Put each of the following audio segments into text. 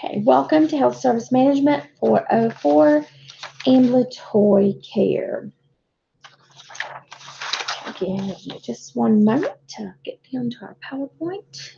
Okay, welcome to Health Service Management 404, Ambulatory Care. Give me just one moment to get down to our PowerPoint.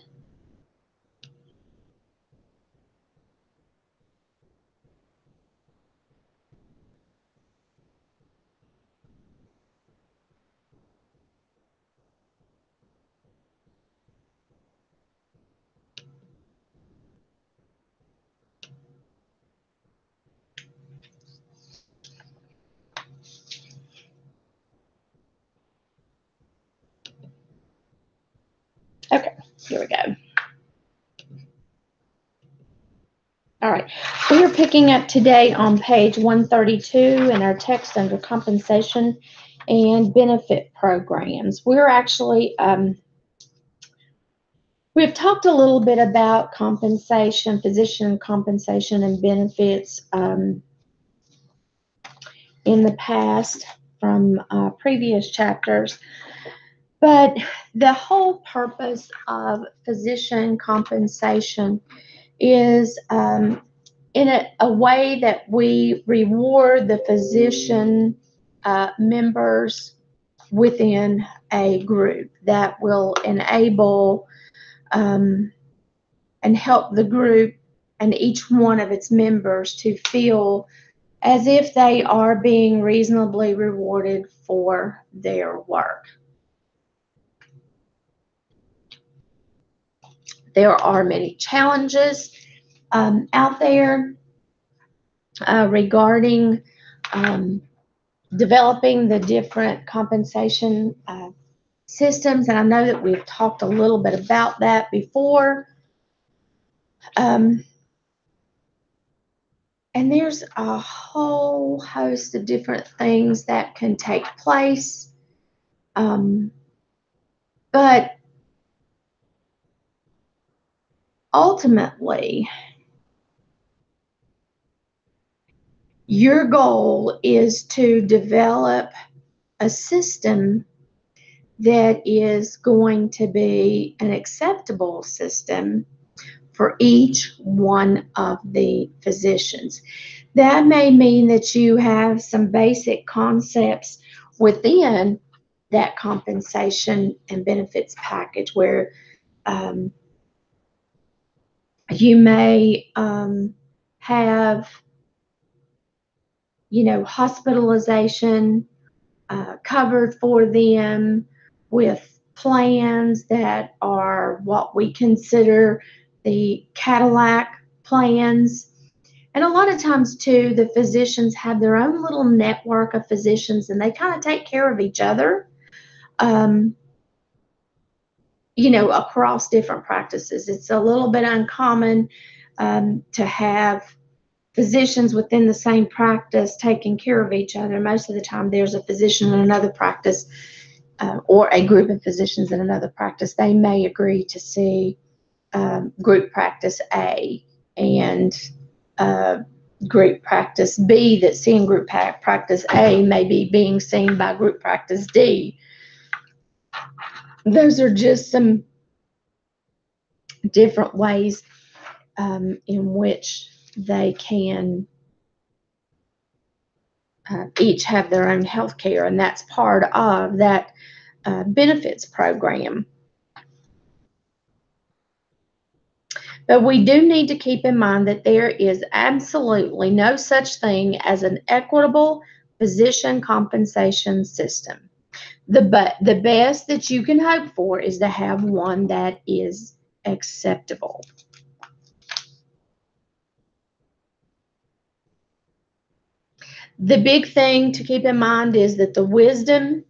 Okay, here we go. All right, we are picking up today on page 132 in our text under compensation and benefit programs. We're actually, we've talked a little bit about compensation, physician compensation and benefits in the past from previous chapters. But the whole purpose of physician compensation is in a way that we reward the physician members within a group that will enable and help the group and each one of its members to feel as if they are being reasonably rewarded for their work. There are many challenges out there regarding developing the different compensation systems, and I know that we've talked a little bit about that before. And there's a whole host of different things that can take place. But ultimately, your goal is to develop a system that is going to be an acceptable system for each one of the physicians. That may mean that you have some basic concepts within that compensation and benefits package where you may have, hospitalization covered for them with plans that are what we consider the Cadillac plans. And a lot of times, too, the physicians have their own little network of physicians, and they kind of take care of each other, across different practices. It's a little bit uncommon to have physicians within the same practice taking care of each other. Most of the time, there's a physician in another practice or a group of physicians in another practice. They may agree to see group practice A and group practice B that's seeing group practice A may be being seen by group practice D. Those are just some different ways in which they can each have their own health care, and that's part of that benefits program. But we do need to keep in mind that there is absolutely no such thing as an equitable physician compensation system. The best that you can hope for is to have one that is acceptable. The big thing to keep in mind is that the wisdom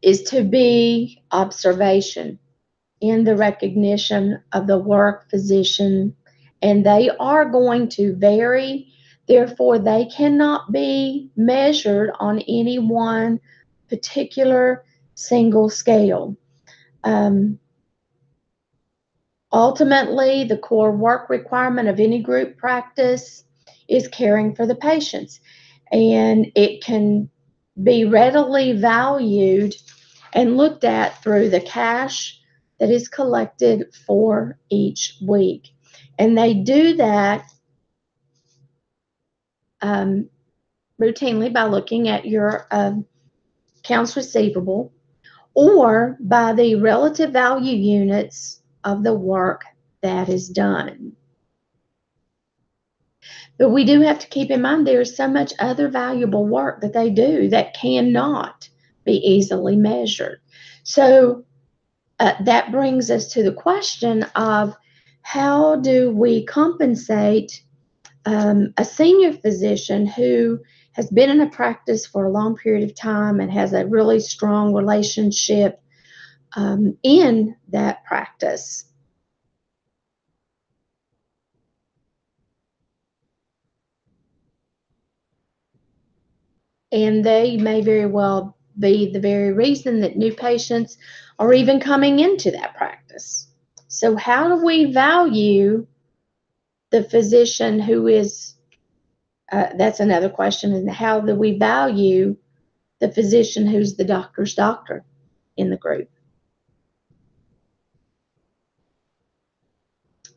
is to be observation in the recognition of the work physician, and they are going to vary. Therefore, they cannot be measured on any one particular single scale. Ultimately, the core work requirement of any group practice is caring for the patients, and it can be readily valued and looked at through the cash that is collected for each week. And they do that routinely by looking at your accounts receivable or by the relative value units of the work that is done. But we do have to keep in mind there is so much other valuable work that they do that cannot be easily measured. So that brings us to the question of how do we compensate a senior physician who has been in a practice for a long period of time and has a really strong relationship in that practice. And they may very well be the very reason that new patients are even coming into that practice. So how do we value the physician who is, that's another question, and how do we value the physician who's the doctor's doctor in the group?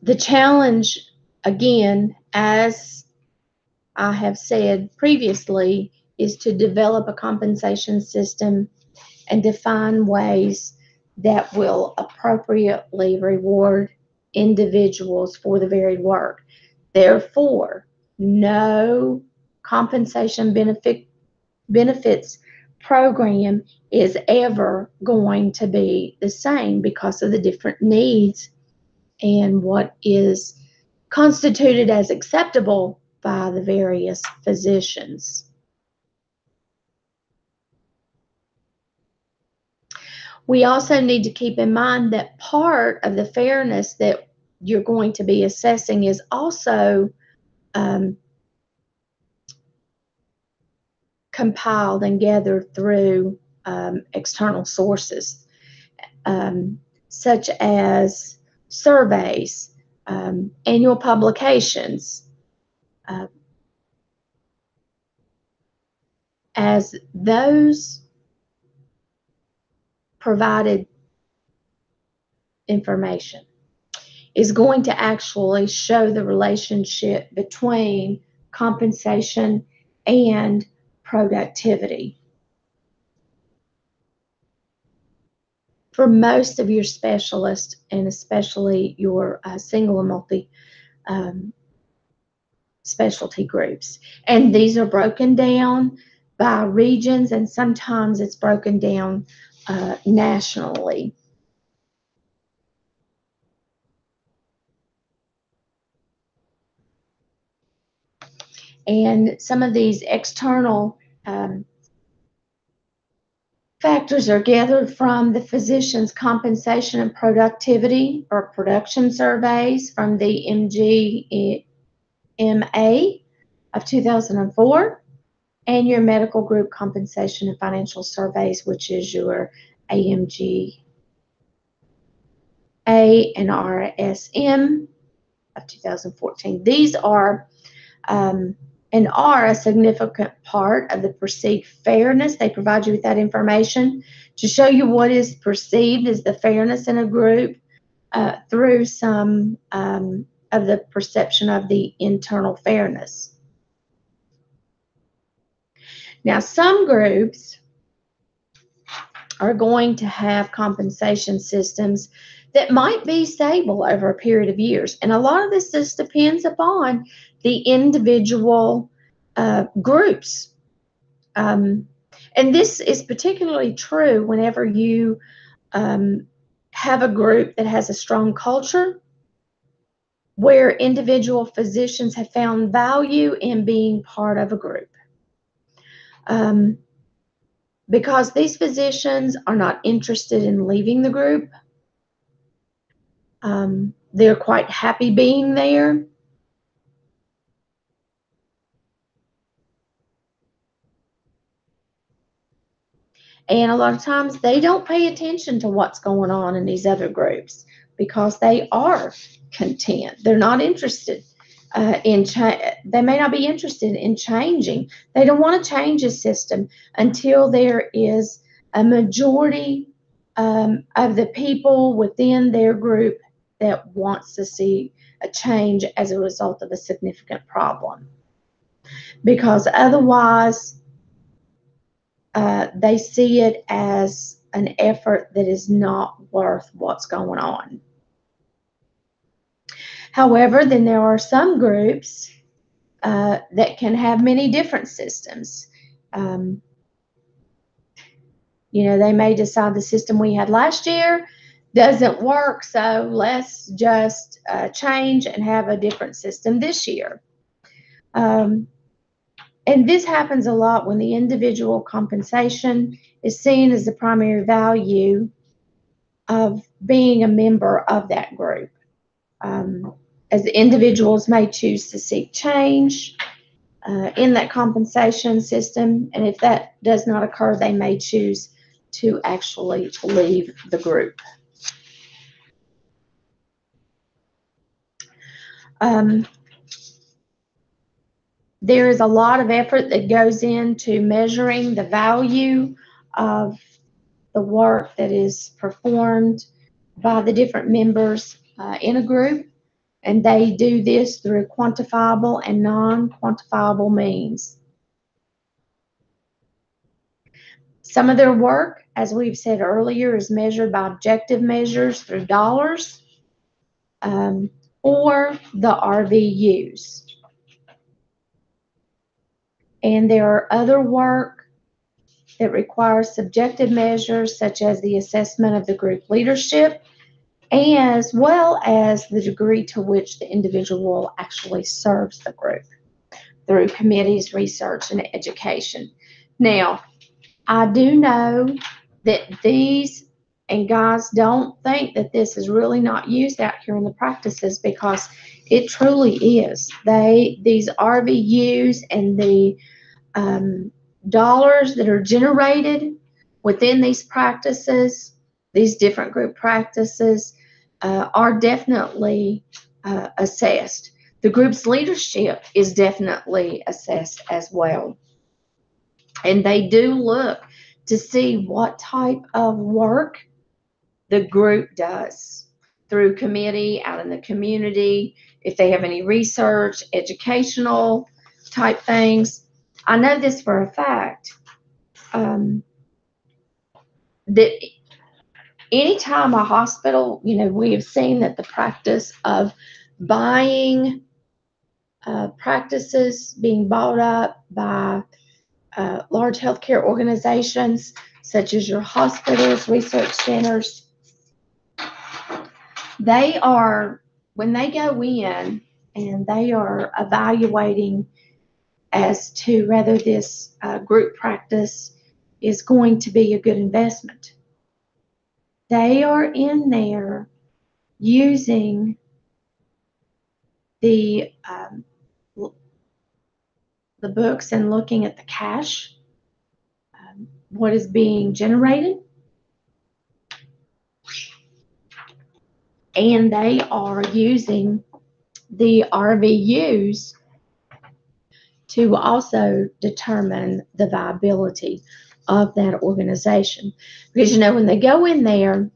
The challenge, again, as I have said previously, is to develop a compensation system and define ways that will appropriately reward individuals for the varied work. Therefore, no compensation benefits program is ever going to be the same because of the different needs and what is constituted as acceptable by the various physicians. We also need to keep in mind that part of the fairness that you're going to be assessing is also compiled and gathered through external sources, such as surveys, annual publications, as those provided information is going to actually show the relationship between compensation and productivity. For most of your specialists, and especially your single and multi specialty groups, and these are broken down by regions, and sometimes it's broken down nationally. And some of these external factors are gathered from the physician's compensation and productivity or production surveys from the MGMA of 2004 and your medical group compensation and financial surveys, which is your AMGA and RSM of 2014. These are and are a significant part of the perceived fairness. They provide you with that information to show you what is perceived as the fairness in a group through some of the perception of the internal fairness. Now, some groups are going to have compensation systems that might be stable over a period of years. And a lot of this just depends upon the individual groups. And this is particularly true whenever you have a group that has a strong culture, where individual physicians have found value in being part of a group. Because these physicians are not interested in leaving the group. They're quite happy being there. And a lot of times they don't pay attention to what's going on in these other groups because they are content. They're not interested they may not be interested in changing. They don't want to change a system until there is a majority of the people within their group that wants to see a change as a result of a significant problem. Because otherwise, they see it as an effort that is not worth what's going on. However, then there are some groups that can have many different systems. They may decide the system we had last year doesn't work, so let's just change and have a different system this year. And this happens a lot when the individual compensation is seen as the primary value of being a member of that group. As the individuals may choose to seek change in that compensation system, and if that does not occur, they may choose to actually leave the group. There is a lot of effort that goes into measuring the value of the work that is performed by the different members in a group, and they do this through quantifiable and non-quantifiable means. Some of their work, as we've said earlier, is measured by objective measures through dollars or the RVUs. And there are other work that requires subjective measures such as the assessment of the group leadership, as well as the degree to which the individual actually serves the group through committees, research, and education. Now, I do know that these, and guys, don't think that this is really not used out here in the practices, because it truly is. These RVUs and the dollars that are generated within these practices, these different group practices, are definitely assessed. The group's leadership is definitely assessed as well. And they do look to see what type of work the group does through committee, out in the community, if they have any research, educational type things. I know this for a fact, that anytime a hospital, we have seen that the practice of buying practices being bought up by large healthcare organizations such as your hospitals, research centers, they are, when they go in and they are evaluating as to whether this group practice is going to be a good investment, they are in there using the books and looking at the cash, what is being generated, and they are using the RVUs to also determine the viability of that organization. Because, when they go in there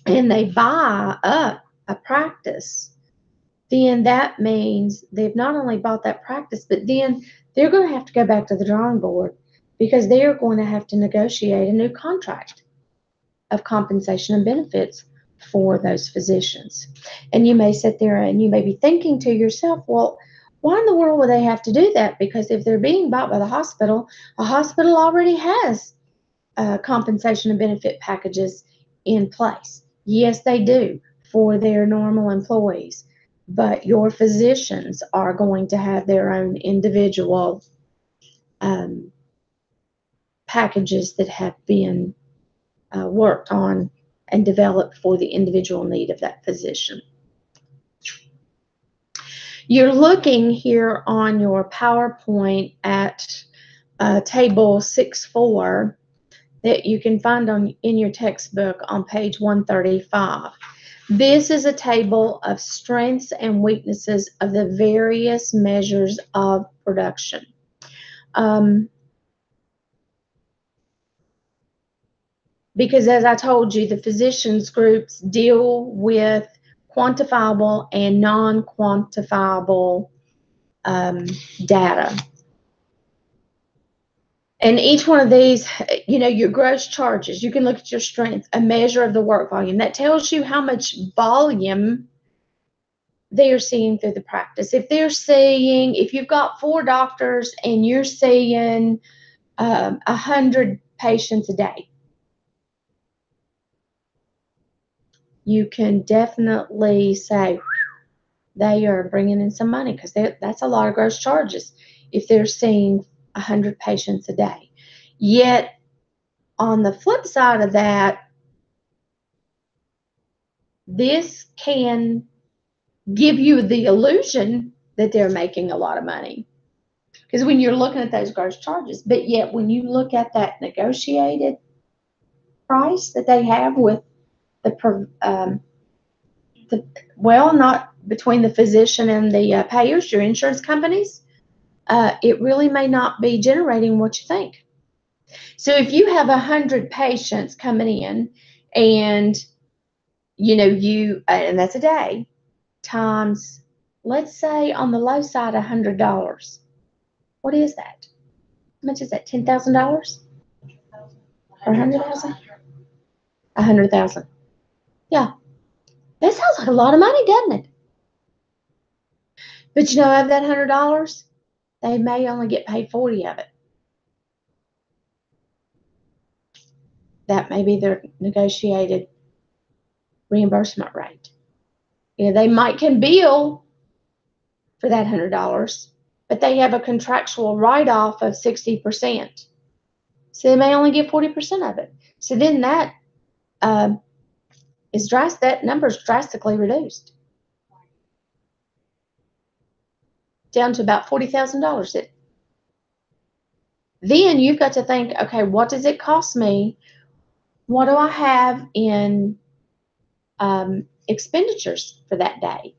and they buy up a practice, then that means they've not only bought that practice, but then they're going to have to go back to the drawing board, because they are going to have to negotiate a new contract of compensation and benefits for those physicians. And you may sit there and you may be thinking to yourself, well, why in the world would they have to do that? Because if they're being bought by the hospital, a hospital already has compensation and benefit packages in place. Yes, they do for their normal employees, but your physicians are going to have their own individual packages that have been worked on and developed for the individual need of that physician. You're looking here on your PowerPoint at table 6.4 that you can find in your textbook on page 135. This is a table of strengths and weaknesses of the various measures of production. Because as I told you, the physicians groups deal with quantifiable and non-quantifiable data. And each one of these, your gross charges, you can look at your strength, a measure of the work volume. That tells you how much volume they are seeing through the practice. If you've got 4 doctors and you're seeing 100 patients a day, you can definitely say they are bringing in some money, because that's a lot of gross charges if they're seeing 100 patients a day. Yet, on the flip side of that, this can give you the illusion that they're making a lot of money, because when you're looking at those gross charges, but yet when you look at that negotiated price that they have with not between the physician and the payers, your insurance companies, it really may not be generating what you think. So if you have 100 patients coming in, and and that's a day, times, let's say on the low side, $100. What is that? How much is that? $10,000 or 100,000? 100,000. Yeah, that sounds like a lot of money, doesn't it? But of that $100, they may only get paid 40 of it. That may be their negotiated reimbursement rate. They can bill for that $100, but they have a contractual write-off of 60%. So they may only get 40% of it. So then that number is drastically reduced down to about $40,000. Then you've got to think, okay, what does it cost me? What do I have in expenditures for that day?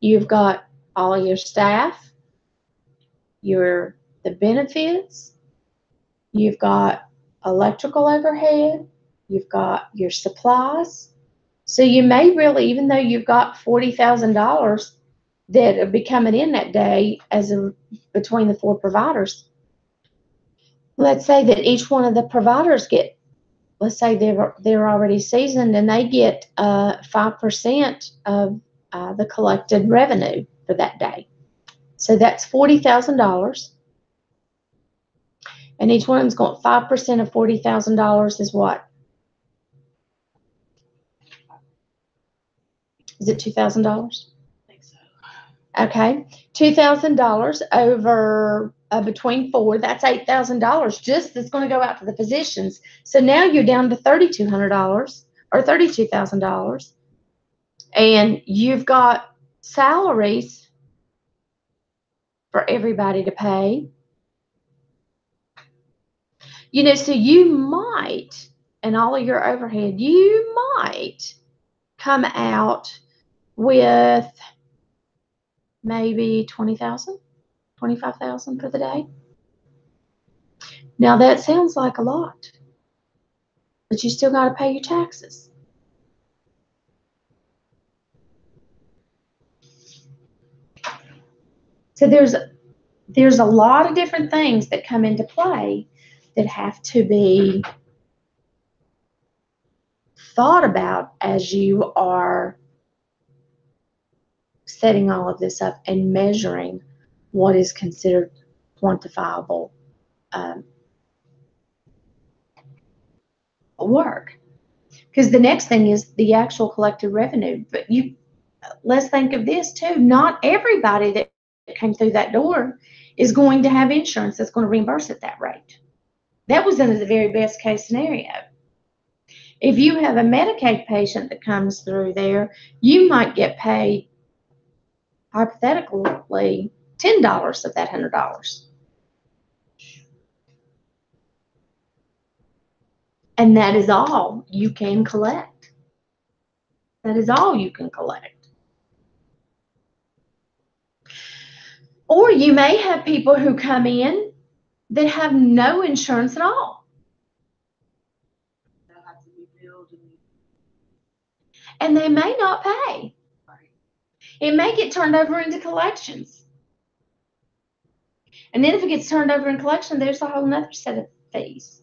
You've got all your staff, the benefits, you've got electrical overhead, you've got your supplies. So you may really, even though you've got $40,000 that are be coming in that day between the 4 providers, let's say that each one of the providers let's say they're already seasoned and they get 5% of the collected revenue for that day. So that's $40,000. And each one of them's got 5% of $40,000 is what? Is it $2,000? I think so. Okay, $2,000 over between 4, that's $8,000 just that's going to go out to the physicians. So now you're down to $3,200 or $32,000, and you've got salaries for everybody to pay. So you might, and all of your overhead, you might come out with maybe $20,000, $25,000 for the day. Now that sounds like a lot, but you still got to pay your taxes. So there's a lot of different things that come into play that have to be thought about as you are setting all of this up and measuring what is considered quantifiable work. Because the next thing is the actual collected revenue. But let's think of this too. Not everybody that came through that door is going to have insurance that's going to reimburse at that rate. That was in the very best case scenario. If you have a Medicaid patient that comes through there, you might get paid, hypothetically, $10 of that $100. And that is all you can collect. That is all you can collect. Or you may have people who come in that have no insurance at all. and they may not pay. It may get turned over into collections. And then if it gets turned over in collection, there's a whole nother set of fees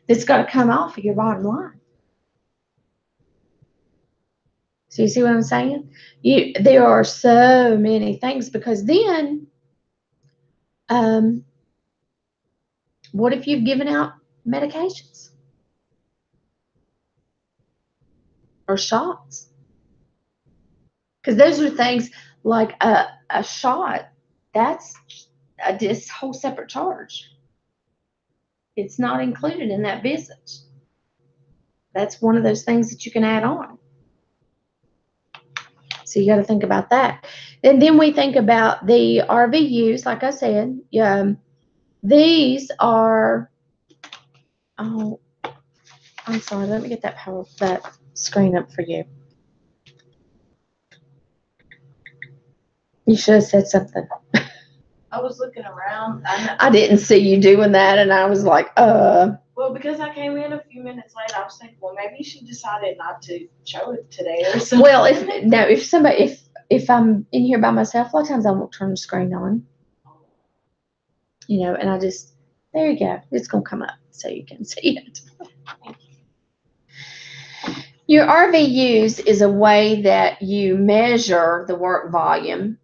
that's got to come off of your bottom line. So you see what I'm saying? There are so many things, because then, what if you've given out medications or shots? Because those are things like a shot, that's this whole separate charge. It's not included in that visit. That's one of those things that you can add on. So you got to think about that. And then we think about the RVUs, like I said. These are, oh, I'm sorry, let me get that screen up for you. You should have said something. I was looking around. I didn't see you doing that, and I was like, Well, because I came in a few minutes late, I was thinking, well, maybe she decided not to show it today or something. Well, if I'm in here by myself, a lot of times I won't turn the screen on. And I just, there you go. It's going to come up so you can see it. Your RVUs is a way that you measure the work volume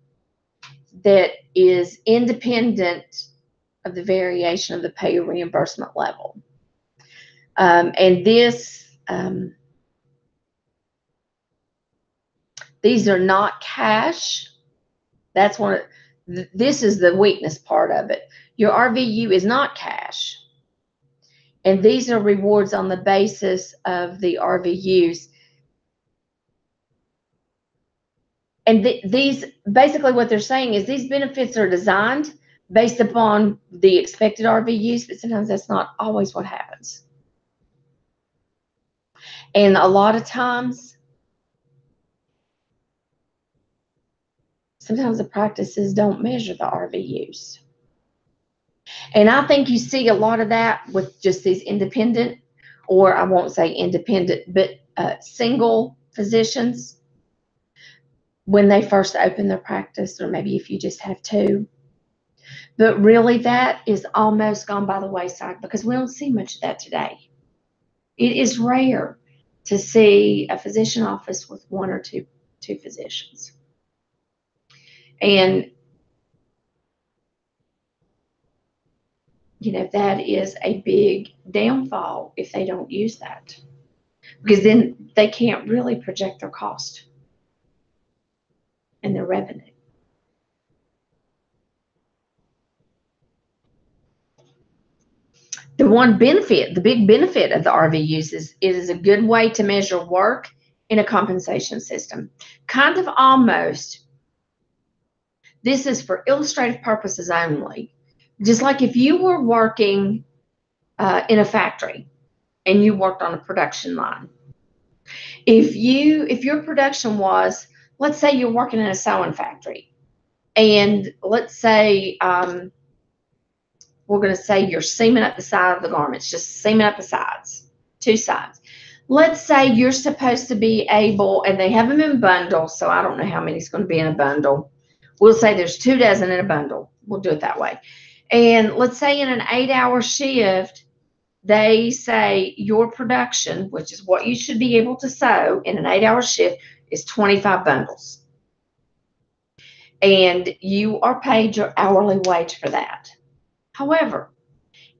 that is independent of the variation of the pay or reimbursement level. And these are not cash. That's this is the weakness part of it. Your RVU is not cash. And these are rewards on the basis of the RVUs. And these, basically what they're saying is these benefits are designed based upon the expected RVUs, but sometimes that's not always what happens. And a lot of times, sometimes the practices don't measure the RVUs. And I think you see a lot of that with just these independent, or I won't say independent, but single physicians when they first open their practice, or maybe if you just have two. But really, that is almost gone by the wayside because we don't see much of that today. It is rare to see a physician office with one or two physicians. And that is a big downfall if they don't use that, because then they can't really project their cost and their revenue. The big benefit of the RVUs is it is a good way to measure work in a compensation system. Kind of almost, this is for illustrative purposes only. Just like if you were working in a factory and you worked on a production line. If your production was, let's say you're working in a sewing factory, and let's say we're going to say you're seaming up the side of the garments, just seaming up the sides, two sides. Let's say you're supposed to be able, and they have them in bundles, so I don't know how many is going to be in a bundle. We'll say there's 2 dozen in a bundle. We'll do it that way. And let's say in an 8-hour shift, they say your production, which is what you should be able to sew in an 8-hour shift, is 25 bundles. And you are paid your hourly wage for that. However,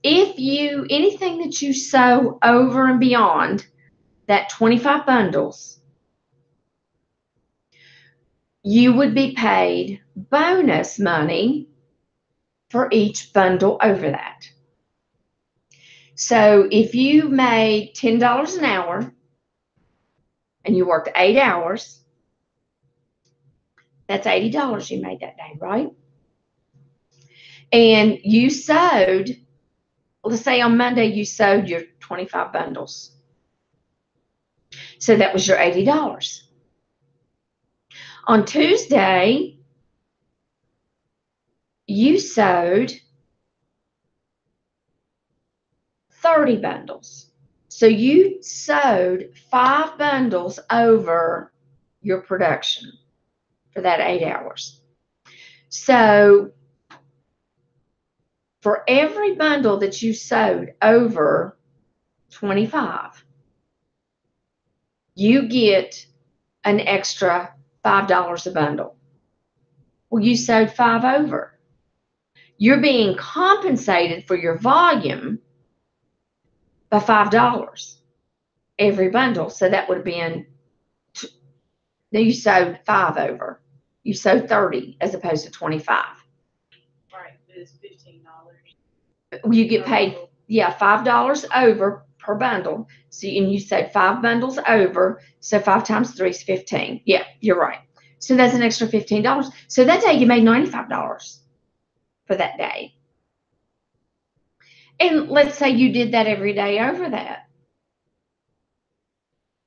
anything that you sew over and beyond that 25 bundles, you would be paid bonus money for each bundle over that. So if you made $10 an hour and you worked 8 hours, that's $80 you made that day, right? And you sewed, let's say on Monday you sewed your 25 bundles. So that was your $80. On Tuesday, you sewed 30 bundles. So you sewed 5 bundles over your production for that 8 hours. So for every bundle that you sewed over 25, you get an extra $5 a bundle. Well, you sewed 5 over. You're being compensated for your volume by $5 every bundle. So that would have been, now you sewed 5 over. You sewed 30 as opposed to 25. Right, it's $15. You get paid, yeah, $5 over per bundle. So, and you said 5 bundles over, so 5 times 3 is 15. Yeah, you're right. So that's an extra $15. So that day you made $95 for that day. And let's say you did that every day over that.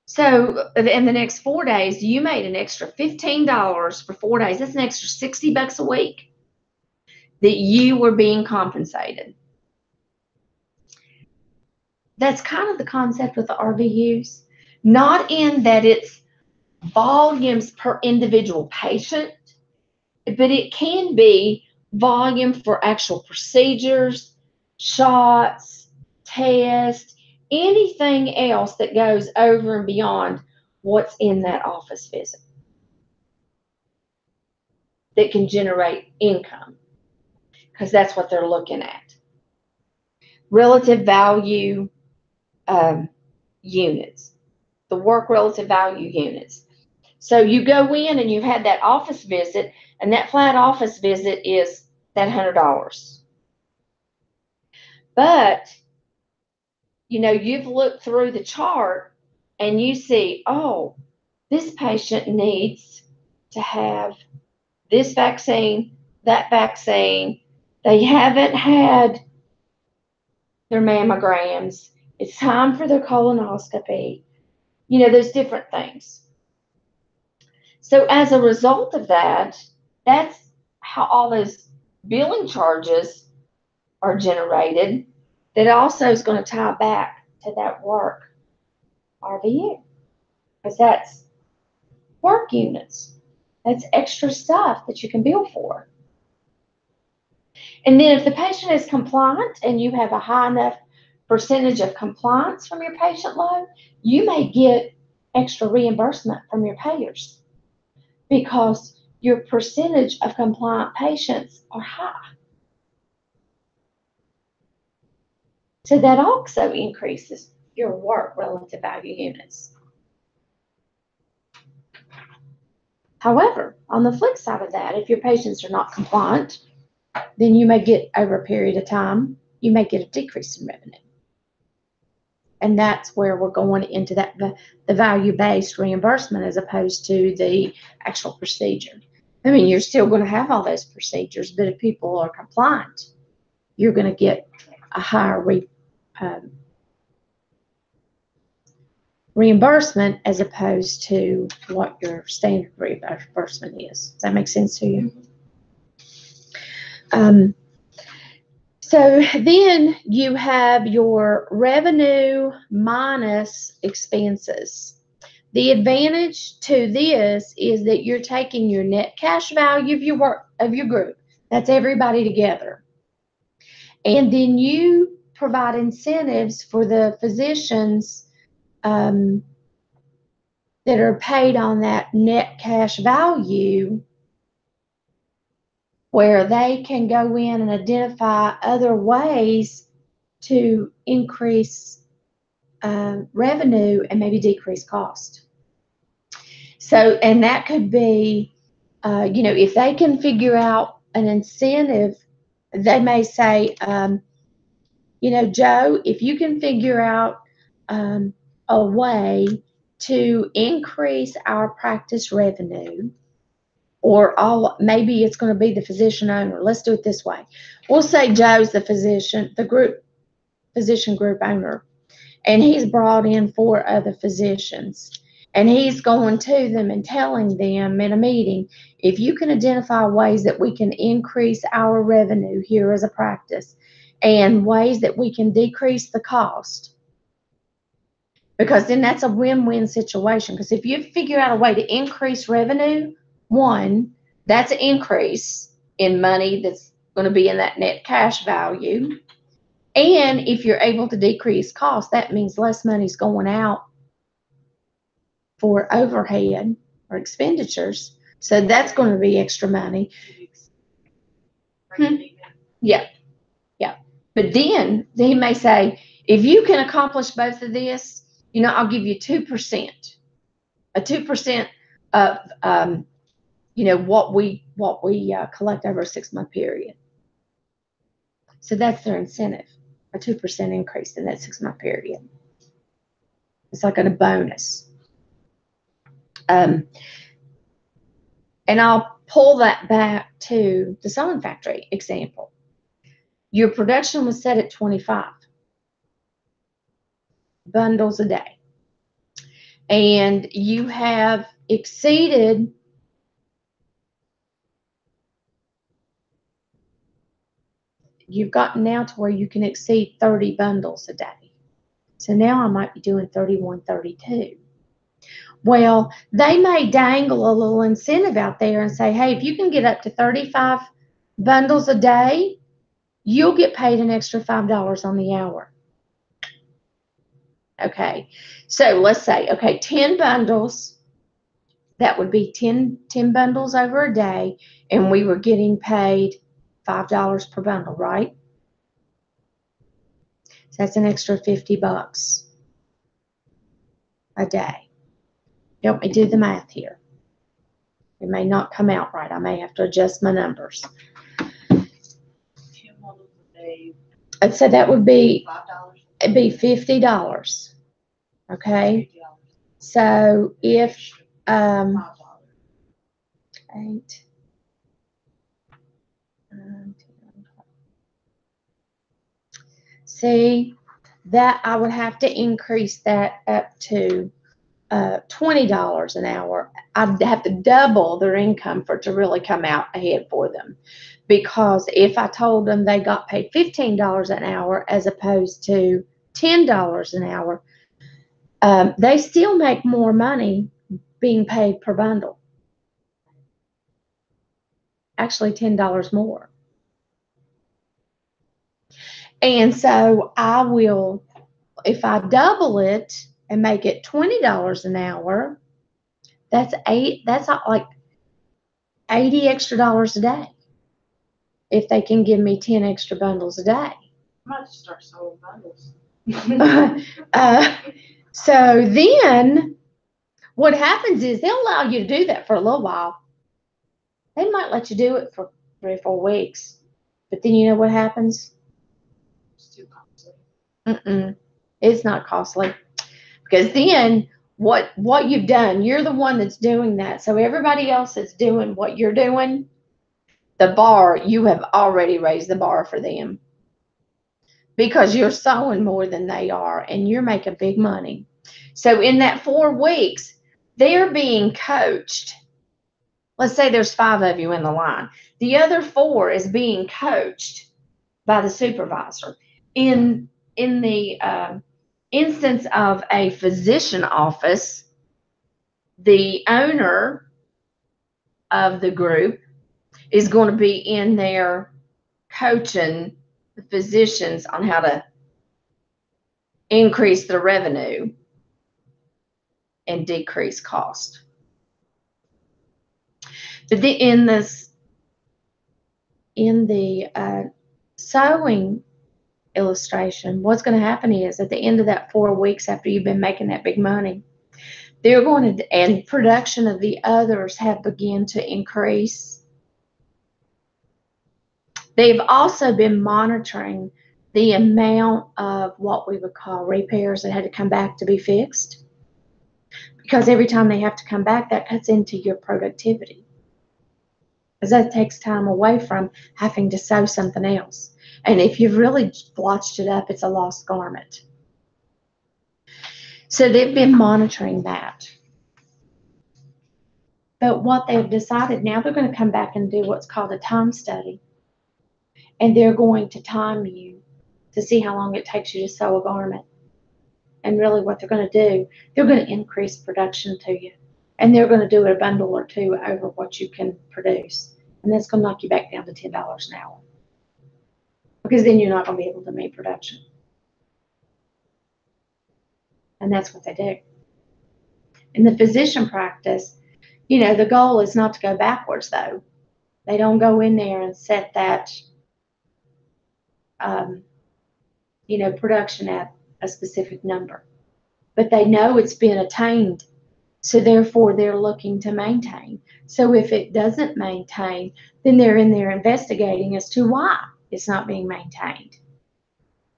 So in the next 4 days, you made an extra $15 for 4 days. That's an extra $60 a week that you were being compensated. That's kind of the concept with the RVUs, not in that it's volumes per individual patient, but it can be volume for actual procedures, shots, tests, anything else that goes over and beyond what's in that office visit that can generate income, because that's what they're looking at. Relative value units, the work relative value units. So you go in and you've had that office visit, and that flat office visit is that $100. But, you know, you've looked through the chart and you see, oh, this patient needs to have this vaccine, that vaccine. They haven't had their mammograms. It's time for their colonoscopy. You know, there's different things. So as a result of that, that's how all those billing charges are generated. That also is going to tie back to that work RVU, because that's work units. That's extra stuff that you can bill for. And then if the patient is compliant and you have a high enough percentage of compliance from your patient load, you may get extra reimbursement from your payers because your percentage of compliant patients are high. So that also increases your work relative value units. However, on the flip side of that, if your patients are not compliant, then you may get, over a period of time, you may get a decrease in revenue. And that's where we're going into that, the value-based reimbursement as opposed to the actual procedure. I mean, you're still going to have all those procedures, but if people are compliant, you're going to get a higher reimbursement as opposed to what your standard reimbursement is. Does that make sense to you? So then you have your revenue minus expenses. The advantage to this is that you're taking your net cash value of your work, of your group. That's everybody together. And then you provide incentives for the physicians that are paid on that net cash value, where they can go in and identify other ways to increase revenue and maybe decrease cost. So, and that could be, you know, if they can figure out an incentive, they may say, you know, Joe, if you can figure out a way to increase our practice revenue, or maybe it's going to be the physician owner. Let's do it this way. We'll say Joe's the physician, physician group owner, and he's brought in 4 other physicians, and he's going to them and telling them in a meeting, if you can identify ways that we can increase our revenue here as a practice and ways that we can decrease the cost, because then that's a win-win situation. Because if you figure out a way to increase revenue, one, that's an increase in money that's going to be in that net cash value. And if you're able to decrease costs, that means less money's going out for overhead or expenditures. So that's going to be extra money. Yeah, yeah. But then he may say, if you can accomplish both of this, I'll give you 2%, a 2% of, what we collect over a 6-month period. So that's their incentive, a 2% increase in that 6-month period. It's like a bonus. And I'll pull that back to the sewing factory example. Your production was set at 25 bundles a day, and you have exceeded you've gotten now to where you can exceed 30 bundles a day. So now I might be doing 31, 32. Well, they may dangle a little incentive out there and say, hey, if you can get up to 35 bundles a day, you'll get paid an extra $5 on the hour. Okay, so let's say, 10 bundles, that would be 10 bundles over a day, and we were getting paid $5 per bundle, right? So that's an extra $50 a day. Help me do the math here. It may not come out right. I may have to adjust my numbers. 10 bundles a day. And so that would be $5. it'd be $50. Okay. $50. So if $5. 8 see that I would have to increase that up to $20 an hour. I'd have to double their income for it to really come out ahead for them. Because if I told them they got paid $15 an hour as opposed to $10 an hour, they still make more money being paid per bundle. Actually, $10 more. And so I will, if I double it and make it $20 an hour, that's like $80 extra a day. If they can give me 10 extra bundles a day. I might just start sewing bundles. So then what happens is they'll allow you to do that for a little while. They might let you do it for 3 or 4 weeks. But then you know what happens? It's too costly. It's not costly. Because then what you've done, you're the one that's doing that. So everybody else that's doing what you're doing, the bar, you have already raised the bar for them. Because you're sewing more than they are and you're making big money. So in that 4 weeks, they're being coached. Let's say there's 5 of you in the line. The other 4 is being coached by the supervisor. In the instance of a physician office, the owner of the group is going to be in there coaching the physicians on how to increase their revenue and decrease cost. But in the sewing illustration, what's going to happen is at the end of that 4 weeks after you've been making that big money, they're going to, and production of the others have begun to increase. They've also been monitoring the amount of what we would call repairs that had to come back to be fixed. Because every time they have to come back, that cuts into your productivity. Because that takes time away from having to sew something else. And if you've really blotched it up, it's a lost garment. So they've been monitoring that. But what they've decided now, they're going to come back and do what's called a time study. And they're going to time you to see how long it takes you to sew a garment. And really what they're going to do, they're going to increase production to you. And they're going to do a bundle or two over what you can produce. And that's going to knock you back down to $10 an hour. Because then you're not going to be able to meet production. And that's what they do. In the physician practice, the goal is not to go backwards, though. They don't go in there and set that, production at a specific number. But they know it's been attained, so therefore they're looking to maintain. So if it doesn't maintain, then they're in there investigating as to why it's not being maintained.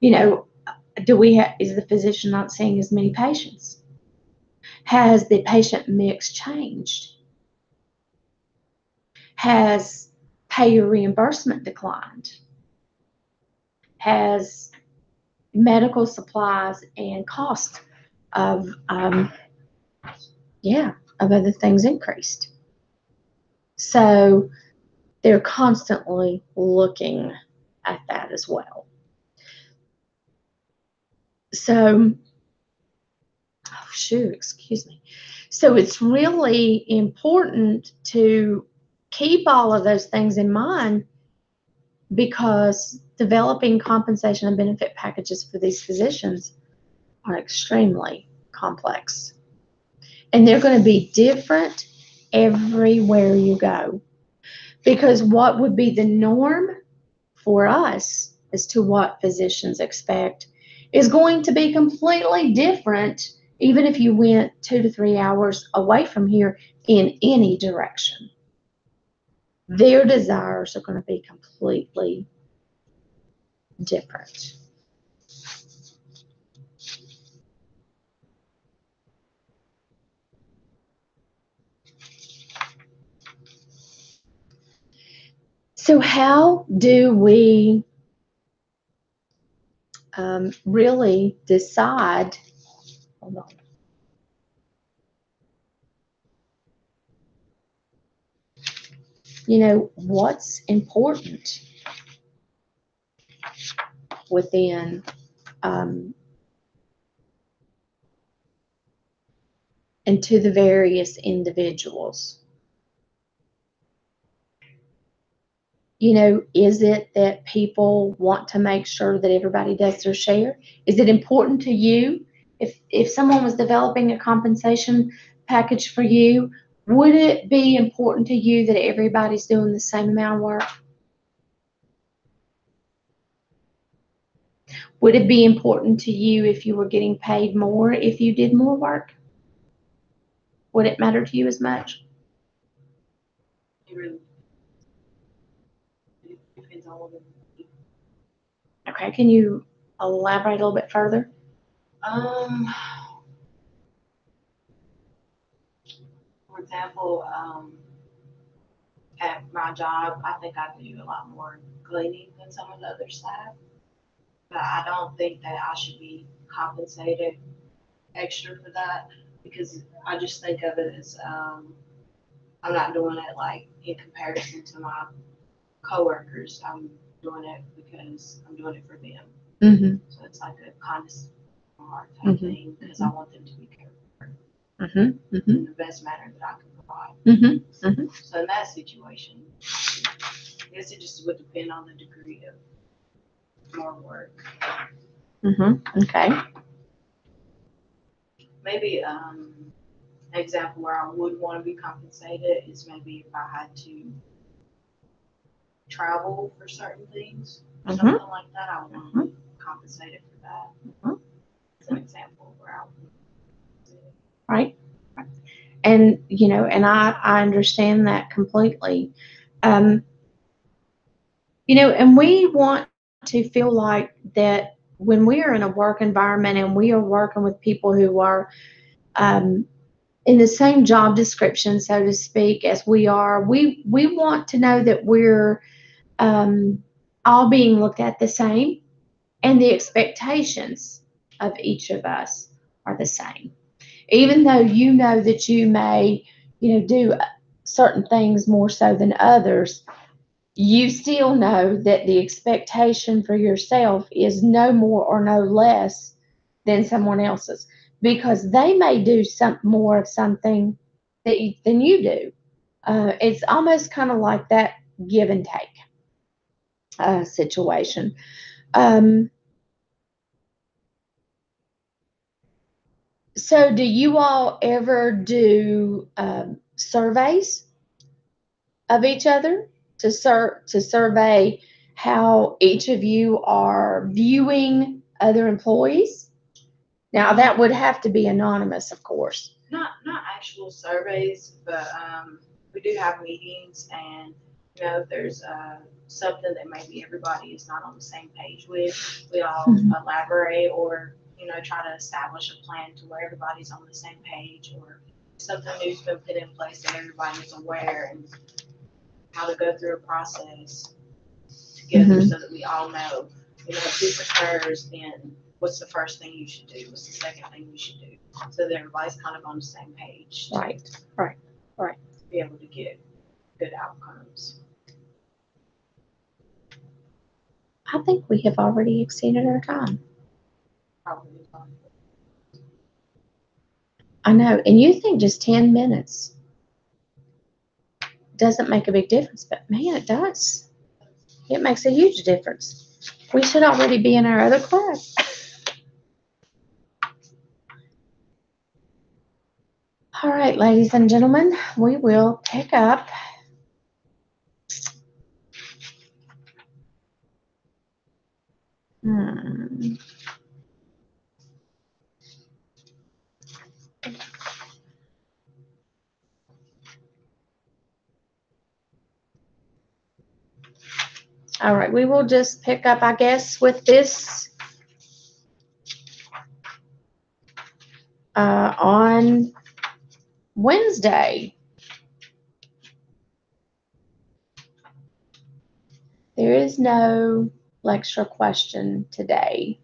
Is the physician not seeing as many patients? Has the patient mix changed? Has payer reimbursement declined? Has medical supplies and cost of other things increased? So they're constantly looking at that as well. So, excuse me. So it's really important to keep all of those things in mind, because developing compensation and benefit packages for these physicians are extremely complex. And they're going to be different everywhere you go. Because what would be the norm for us as to what physicians expect is going to be completely different, even if you went 2 to 3 hours away from here in any direction. Their desires are going to be completely different. So how do we really decide? Hold on. What's important within and to the various individuals? Is it that people want to make sure that everybody does their share? Is it important to you? If someone was developing a compensation package for you, would it be important to you that everybody's doing the same amount of work? Would it be important to you if you were getting paid more if you did more work? Would it matter to you as much? It really depends on what it is. Okay, can you elaborate a little bit further? For example, at my job, I think I do a lot more cleaning than some of the other staff. But I don't think that I should be compensated extra for that, because I just think of it as I'm not doing it like in comparison to my coworkers. I'm doing it because I'm doing it for them. Mm-hmm. So it's like a kindness heart type thing, because I want them to be cared for in the best manner that I can provide. So in that situation, I guess it just would depend on the degree of more work. Okay. Maybe an example where I would want to be compensated is maybe if I had to travel for certain things, something like that. I would want to be compensated for that. It's an example where I would. Right. And and I understand that completely. And we want to feel like that when we are in a work environment and we are working with people who are in the same job description, so to speak, as we are, we want to know that we're all being looked at the same, and the expectations of each of us are the same. Even though that you may, do certain things more so than others, you still know that the expectation for yourself is no more or no less than someone else's because they may do some more of something than you do. It's almost kind of like that give and take situation. Um, so, do you all ever do surveys of each other to survey how each of you are viewing other employees? Now, that would have to be anonymous, of course. Not actual surveys, but we do have meetings, and if there's something that maybe everybody is not on the same page with, we all elaborate or try to establish a plan to where everybody's on the same page, or something new's been put in place that everybody's aware and how to go through a process together so that we all know, if this occurs, then what's the first thing you should do? What's the second thing you should do? So that everybody's kind of on the same page. Right. To be able to get good outcomes. I think we have already exceeded our time. Probably. I know, and you think just 10 minutes doesn't make a big difference, but man, it does. It makes a huge difference. We should already be in our other class. All right, ladies and gentlemen, we will pick up. All right, we will just pick up, I guess, with this on Wednesday. There is no lecture question today.